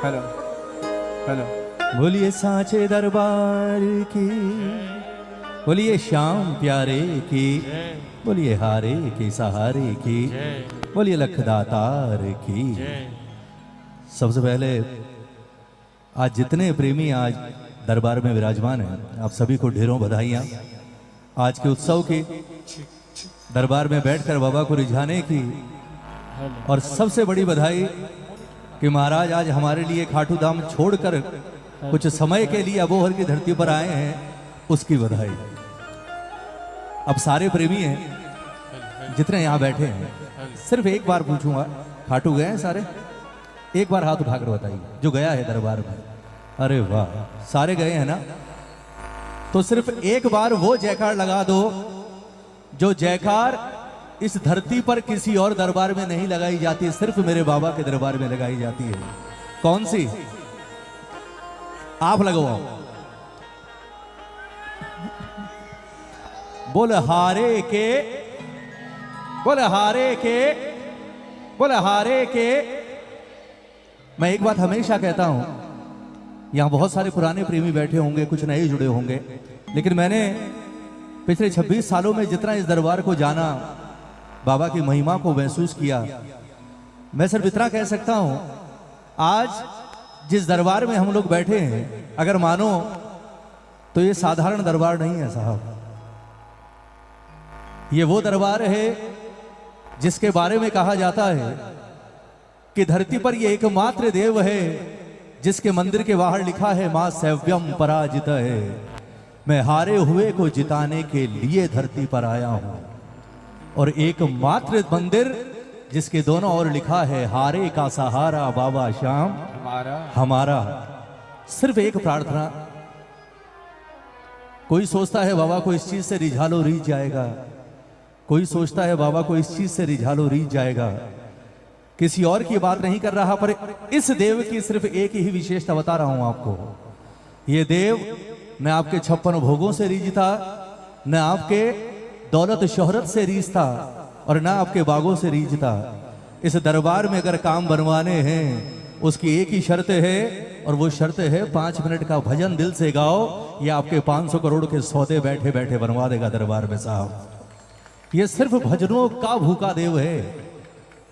Hello hello. बोलिए सांचे दरबार की, बोलिए श्याम प्यारे की, बोलिए हारे के सहारे की, बोलिए लखदातार की। सबसे पहले आज जितने प्रेमी आज दरबार में विराजमान हैं, आप सभी को ढेरों बधाइयाँ आज के उत्सव की, दरबार में बैठकर बाबा को रिझाने की। और सबसे बड़ी बधाई कि महाराज आज हमारे लिए खाटू धाम छोड़कर कुछ समय के लिए अबोहर की धरती पर आए हैं, उसकी बधाई। अब सारे प्रेमी हैं जितने यहाँ बैठे हैं, सिर्फ एक बार पूछूंगा, खाटू गए हैं सारे? एक बार हाथ उठाकर बताइए जो गया है दरबार में। अरे वाह, सारे गए हैं ना? तो सिर्फ एक बार वो जयकार लगा दो जो जयकार इस धरती पर किसी और दरबार में नहीं लगाई जाती, सिर्फ मेरे बाबा के दरबार में लगाई जाती है। कौन सी? आप लगवाओ। बोल हारे के, बोल हारे के, बोल हारे के। मैं एक बात हमेशा कहता हूं, यहां बहुत सारे पुराने प्रेमी बैठे होंगे, कुछ नए जुड़े होंगे, लेकिन मैंने पिछले 26 सालों में जितना इस दरबार को जाना, बाबा की महिमा को महसूस किया, मैं सिर्फ इतना कह सकता हूं, आज जिस दरबार में हम लोग बैठे हैं, अगर मानो तो ये साधारण दरबार नहीं है साहब। ये वो दरबार है जिसके बारे में कहा जाता है कि धरती पर ये एकमात्र देव है जिसके मंदिर के बाहर लिखा है मां सैव्यम पराजित है, मैं हारे हुए को जिताने के लिए धरती पर आया हूं। और एकमात्र मंदिर जिसके दोनों ओर लिखा है हारे का सहारा बाबा श्याम हमारा। सिर्फ एक प्रार्थना, कोई सोचता है बाबा को इस चीज से रिझा लो रीझ जाएगा, कोई सोचता है बाबा को इस चीज से रिझा लो रीझ जाएगा, किसी और की बात नहीं कर रहा, पर इस देव की सिर्फ एक ही विशेषता बता रहा हूं आपको। ये देव न आपके 56 भोगों से रीझता, न आपके दौलत शोहरत से रीझता, और ना आपके बागों से रीझता। इस दरबार में अगर काम बनवाने हैं, उसकी एक ही शर्त है, और वो शर्त है 5 मिनट का भजन दिल से गाओ, या आपके 500 करोड़ के सौदे बैठे बैठे बनवा देगा दरबार में साहब। ये सिर्फ भजनों का भूखा देव है।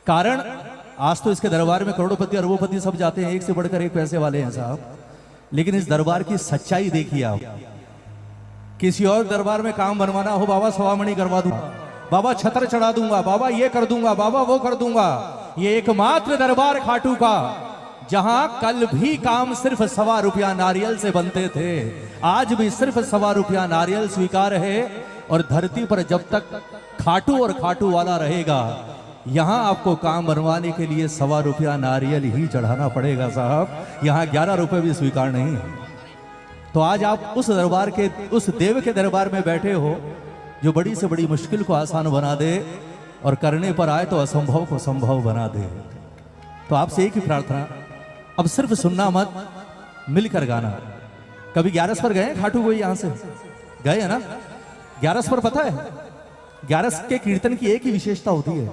कारण आज तो इसके दरबार में करोड़पति अरबोपति सब जाते हैं, एक से बढ़कर एक पैसे वाले हैं साहब, लेकिन इस दरबार की सच्चाई देखिए आप। किसी और दरबार में काम बनवाना हो, बाबा सवामणि करवा दूंगा, बाबा छतर चढ़ा दूंगा, बाबा ये कर दूंगा, बाबा वो कर दूंगा। ये एकमात्र दरबार खाटू का जहां कल भी काम सिर्फ 1.25 रुपया नारियल से बनते थे, आज भी सिर्फ 1.25 रुपया नारियल स्वीकार है। और धरती पर जब तक खाटू और खाटू वाला रहेगा, यहां आपको काम बनवाने के लिए 1.25 रुपया नारियल ही चढ़ाना पड़ेगा साहब। यहां 11 रुपए भी स्वीकार नहीं है। तो आज आप उस दरबार के, उस देव के दरबार में बैठे हो जो बड़ी से बड़ी मुश्किल को आसान बना दे, और करने पर आए तो असंभव को संभव बना दे। तो आपसे एक ही प्रार्थना, अब सिर्फ सुनना मत, मिलकर गाना। कभी 11 पर गए खाटू कोई? यहां से गए हैं ना? 11 पर पता है 11 के कीर्तन की एक ही विशेषता होती है,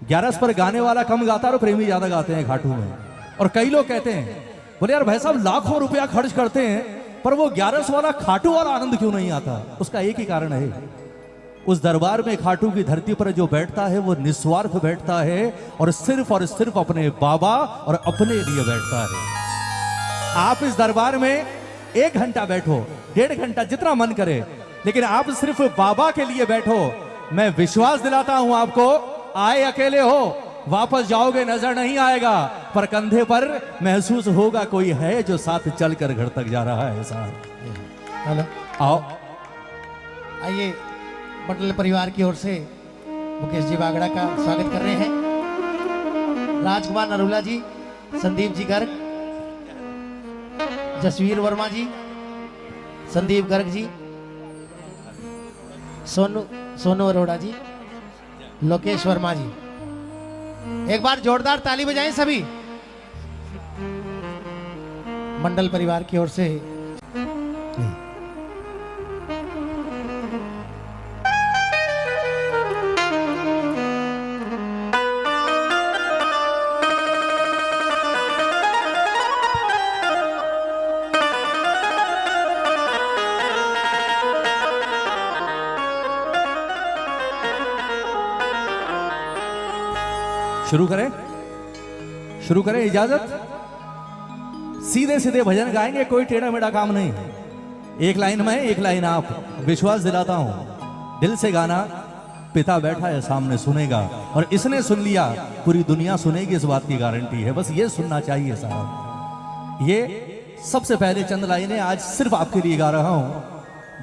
11 पर गाने वाला कम गाता है और प्रेमी ज्यादा गाते हैं खाटू में। और कई लोग कहते हैं, बोले यार भाई साहब लाखों रुपया खर्च करते हैं, पर वो 11 वाला खाटू वाला आनंद क्यों नहीं आता? उसका एक ही कारण है, उस दरबार में खाटू की धरती पर जो बैठता है वो निस्वार्थ बैठता है, और सिर्फ अपने बाबा और अपने लिए बैठता है। आप इस दरबार में 1 घंटा बैठो, 1.5 घंटा, जितना मन करे, लेकिन आप सिर्फ बाबा के लिए बैठो। मैं विश्वास दिलाता हूं आपको, आए अकेले हो, वापस जाओगे नजर नहीं आएगा, पर कंधे पर महसूस होगा कोई है जो साथ चलकर घर तक जा रहा है साहब। हेलो, आओ आइए मंडल परिवार की ओर से मुकेश जी बागड़ा का स्वागत कर रहे हैं। राजकुमार नरूला जी, संदीप जी गर्ग, जसवीर वर्मा जी, संदीप गर्ग जी, सोनू अरोड़ा जी, लोकेश वर्मा जी। एक बार जोरदार ताली बजाएं सभी मंडल परिवार की ओर से। शुरू करें इजाजत। सीधे सीधे भजन गाएंगे, कोई टेढ़ा मेढ़ा काम नहीं। एक लाइन मैं, एक लाइन आप। विश्वास दिलाता हूं, दिल से गाना। पिता बैठा है सामने, सुनेगा, और इसने सुन लिया, पूरी दुनिया सुनेगी, इस बात की गारंटी है। बस ये सुनना चाहिए साहब। ये सबसे पहले चंद लाइनें आज सिर्फ आपके लिए गा रहा हूं,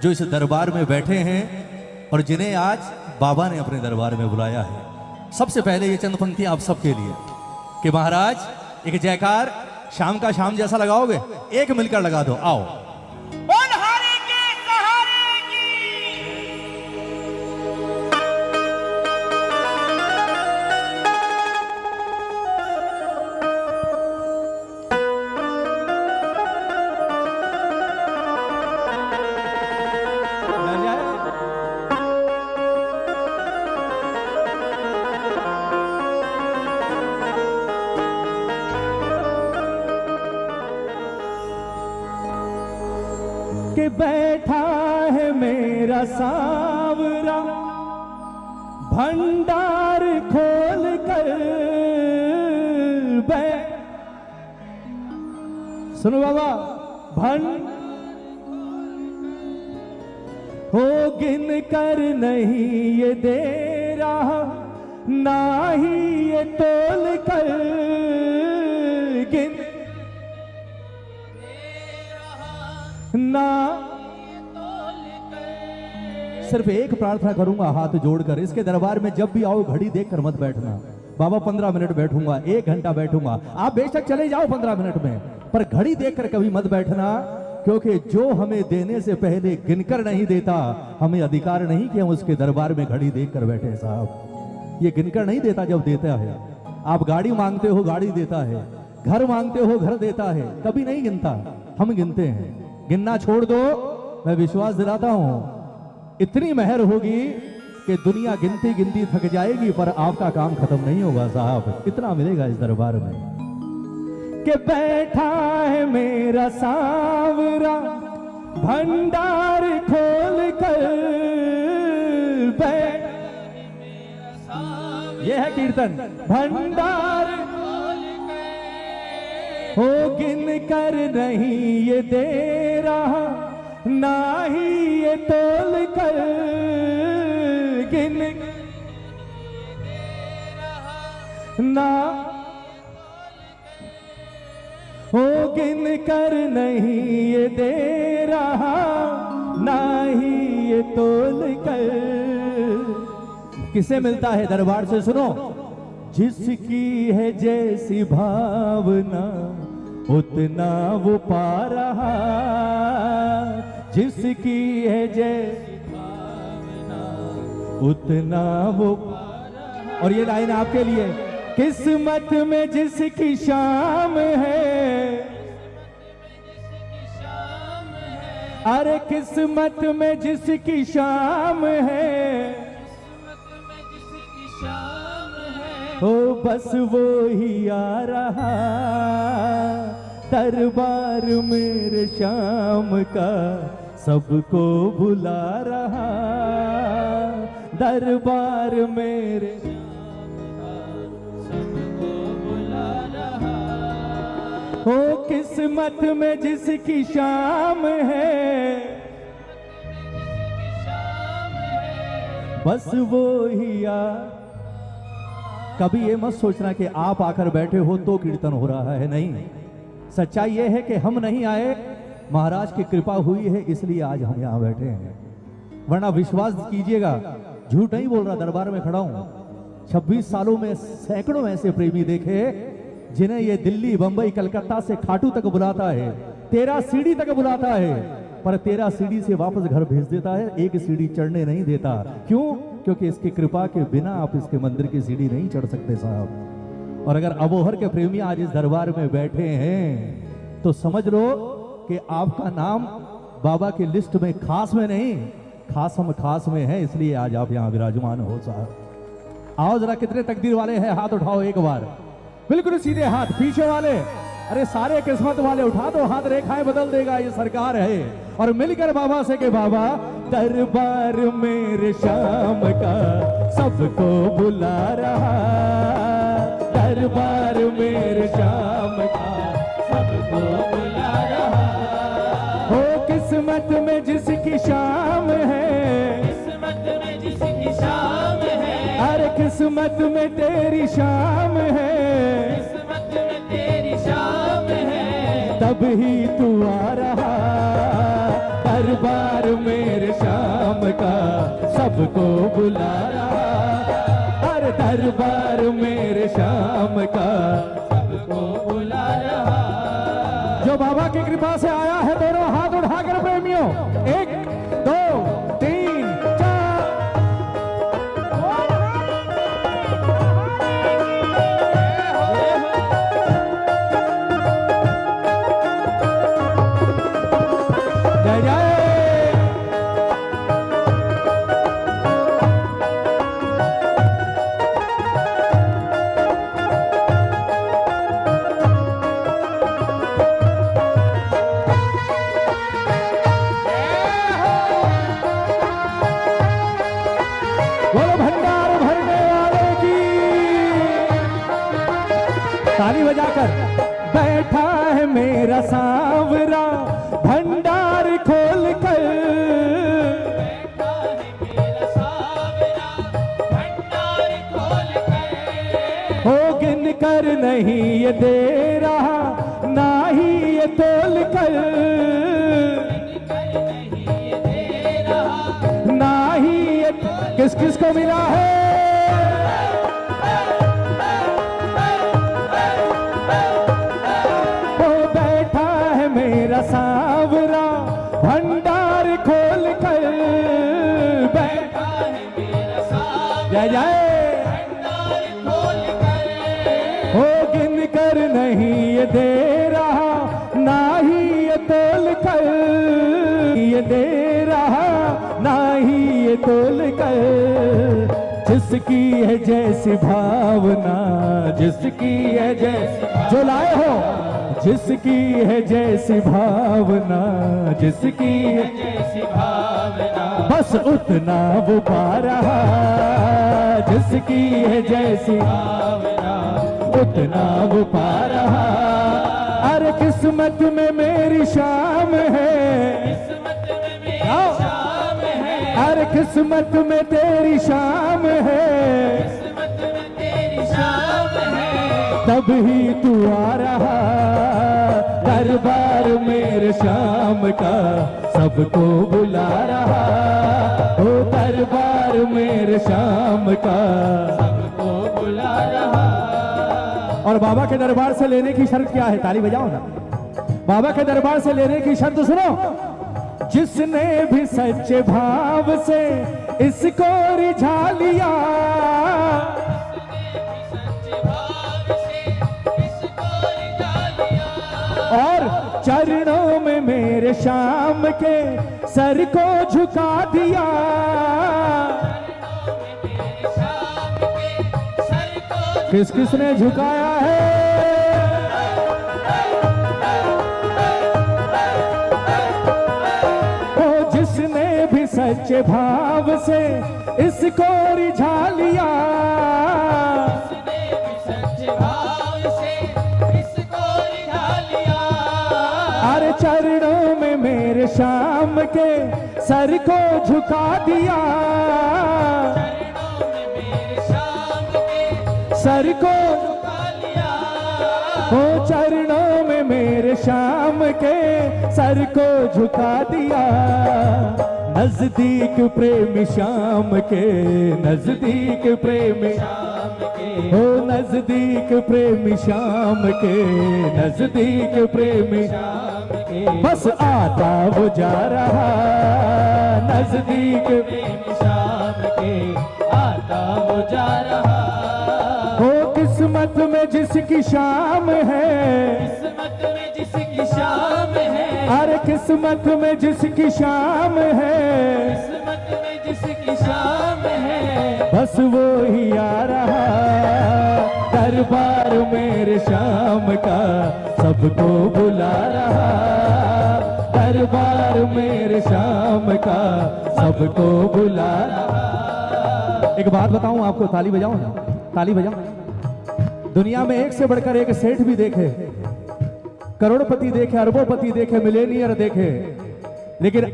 जो इस दरबार में बैठे हैं और जिन्हें आज बाबा ने अपने दरबार में बुलाया है। सबसे पहले ये चंद पंक्तियां आप सबके लिए कि महाराज एक जयकार शाम का शाम जैसा लगाओगे, एक मिलकर लगा दो। आओ। के बैठा है मेरा सांवरा भंडार खोल कर सुनो बाबा। हो गिन कर नहीं ये दे रहा, ना ही ये तोल कर गिन ना। सिर्फ एक प्रार्थना करूंगा हाथ जोड़कर, इसके दरबार में जब भी आओ घड़ी देखकर मत बैठना। बाबा 15 मिनट बैठूंगा, 1 घंटा बैठूंगा, आप बेशक चले जाओ 15 मिनट में, पर घड़ी देखकर कभी मत बैठना, क्योंकि जो हमें देने से पहले गिनकर नहीं देता, हमें अधिकार नहीं कि हम उसके दरबार में घड़ी देखकर बैठे। साहब ये गिनकर नहीं देता, जब देता है। आप गाड़ी मांगते हो, गाड़ी देता है, घर मांगते हो, घर देता है, कभी नहीं गिनता, हम गिनते हैं। गिनना छोड़ दो, मैं विश्वास दिलाता हूं इतनी मेहर होगी कि दुनिया गिनती गिनती थक जाएगी, पर आपका काम खत्म नहीं होगा साहब। इतना मिलेगा इस दरबार में कि बैठा है मेरा सांवरा भंडार खोल कर यह है कीर्तन। भंडार हो गिन कर नहीं ये दे रहा, ना ही ये तोल कर गिन ना। हो गिन कर नहीं ये दे रहा, ना ही ये तोल कर। किसे मिलता है दरबार से? सुनो। जिसकी है जैसी भावना उतना वो पा रहा, जिसकी है जैसी भावना उतना वो पा रहा। और ये लाइन आपके लिए। किस्मत में जिसकी शाम है, अरे किस्मत में जिसकी शाम है, हो बस वो ही आ रहा दरबार मेरे शाम का, सबको बुला रहा दरबार मेरे सबको बुला रहा। हो किस्मत में जिसकी शाम है, बस वो ही आ। कभी ये मत सोचना कि आप आकर बैठे हो तो कीर्तन हो रहा है, नहीं। सच्चाई ये है कि हम नहीं आए, महाराज की कृपा हुई है, इसलिए आज हम यहाँ बैठे हैं। वरना विश्वास कीजिएगा, झूठ नहीं बोल रहा, दरबार में खड़ा हूं। 26 सालों में सैकड़ों ऐसे प्रेमी देखे जिन्हें ये दिल्ली, बंबई, कलकत्ता से खाटू तक बुलाता है, 13 सीढ़ी तक बुलाता है, पर 13 सीढ़ी से वापस घर भेज देता है, एक सीढ़ी चढ़ने नहीं देता। क्यों? क्योंकि इसकी कृपा के बिना आप इसके मंदिर की सीढ़ी नहीं चढ़ सकते साहब। और अगर अबोहर के प्रेमी आज इस दरबार में बैठे हैं तो समझ लो कि आपका नाम बाबा की लिस्ट में खास में नहीं, खास हम खास में है, इसलिए आज आप यहाँ विराजमान हो साहब। आओ जरा, कितने तकदीर वाले हैं, हाथ उठाओ एक बार, बिल्कुल सीधे हाथ। पीछे वाले, अरे सारे किस्मत वाले उठा दो हाथ, रेखाएं बदल देगा ये सरकार है। और मिलकर बाबा से के बाबा दरबार मेरे शाम का, सबको बुला रहा दरबार मेरे शाम का सबको बुला रहा। हो किस्मत में जिसकी शाम है, किस्मत में जिसकी शाम है, अरे किस्मत में तेरी शाम है, किस्मत में तेरी शाम है, तब ही तू आ रहा। दरबार मेरे शाम का सबको बुला रहा। अरे दरबार मेरे शाम का सबको बुला रहा। जो बाबा की कृपा से आया है दोनों हाथ उठाकर प्रेमियों, 1 2 3 4। जय जय। बोलो भंडार भरने वाले की। ताली बजाकर बैठा है मेरा सांवरा भंडार खोल कर। बैठा है मेरा सावरा भंडार खोल कर। हो गिन कर नहीं ये दे रहा, ना ही ये तोल कर, कर नहीं ये दे रहा। ना ही ये किस किस को मिला है। वो बैठा है मेरा सांवरा भंडार खोल कर। बैठा है मेरा सावरा जय जय। भंडार खोल कर। हो गिन कर नहीं ये दे रहा, ना ही ये तोल कर, ये दे रहा ना ही ये तोल कर। जिसकी है जैसी भावना, जिसकी है जैसी जो लाए हो, जिसकी है जैसी भावना, जिसकी है जैसी भावना बस उतना वो पा रहा। जिसकी है जैसी भावना उतना वो पा रहा। अरे किस्मत में मेरी शाम है, किस्मत में मेरी आओ। शाम है, अरे किस्मत में तेरी शाम है, किस्मत में तेरी शाम है, तब ही तू आ रहा। दरबार मेरे शाम का सबको बुला रहा। ओ दरबार मेरे शाम का सबको बुला रहा। और बाबा के दरबार से लेने की शर्त क्या है? ताली बजाओ ना। बाबा के दरबार से लेने की शर्त सुनो। जिसने भी सच्चे भाव से इसको रिझा लिया, सच्चे भाव से इसको रिझा लिया। और चरणों में मेरे शाम के सर को झुका दिया। मेरे शाम के सर को किस किसने झुकाया है? ओ जिसने भी सच्चे भाव से इसको रिझा लिया। उसने भी सच्चे भाव से इसको रिझा लिया। अरे चरणों में मेरे शाम के सर को झुका दिया। चरणों में मेरे शाम के सर को झुका लिया। ओ चरणों में मेरे शाम के सर को झुका दिया। नजदीक प्रेमी शाम के, नजदीक प्रेमी शाम के हो नजदीक प्रेमी शाम के, नजदीक प्रेमी शाम के बस आता वो जा रहा। नजदीक प्रेमी शाम के आता वो जा रहा। हो किस्मत में जिसकी शाम है, किस्मत में जिसकी शाम है, अरे किस्मत में जिसकी शाम है, किस्मत में जिसकी शाम है, बस वो ही आ रहा। दरबार मेरे शाम का सबको बुला रहा। दरबार मेरे शाम का सबको बुला रहा। एक बात बताऊं आपको, ताली बजाओ ना, ताली बजाओ। दुनिया में एक से बढ़कर एक सेठ भी देखे, करोड़पति देखे, अरबोपति देखे, मिलेनियर देखे, लेकिन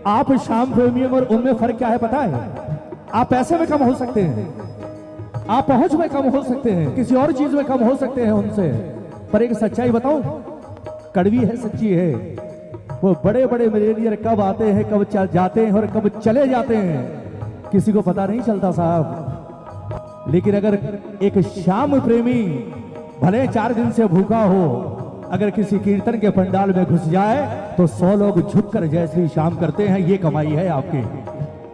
आप शाम प्रेमियों और उनमें फर्क क्या है पता है? आप पैसे में कम हो सकते हैं, आप पहुंच में कम हो सकते हैं, किसी और चीज में कम हो सकते हैं उनसे, पर एक सच्चाई बताऊं, कड़वी है, सच्ची है, वो बड़े बड़े मिलेनियर कब आते हैं, कब चल जाते हैं और कब चले जाते हैं, किसी को पता नहीं चलता साहब। लेकिन अगर एक श्याम प्रेमी भले 4 दिन से भूखा हो, अगर किसी कीर्तन के पंडाल में घुस जाए तो 100 लोग झुककर जय श्री श्याम करते हैं, ये कमाई है आपकी।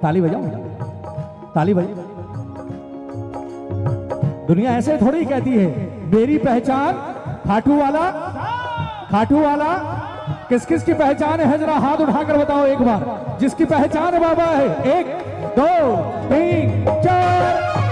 ताली बजाओ, ताली बजाओ। दुनिया ऐसे थोड़ी कहती है मेरी पहचान खाटू वाला, खाटू वाला। किस किस की पहचान है जरा हाथ उठाकर बताओ एक बार, जिसकी पहचान बाबा है। 1 2 3 4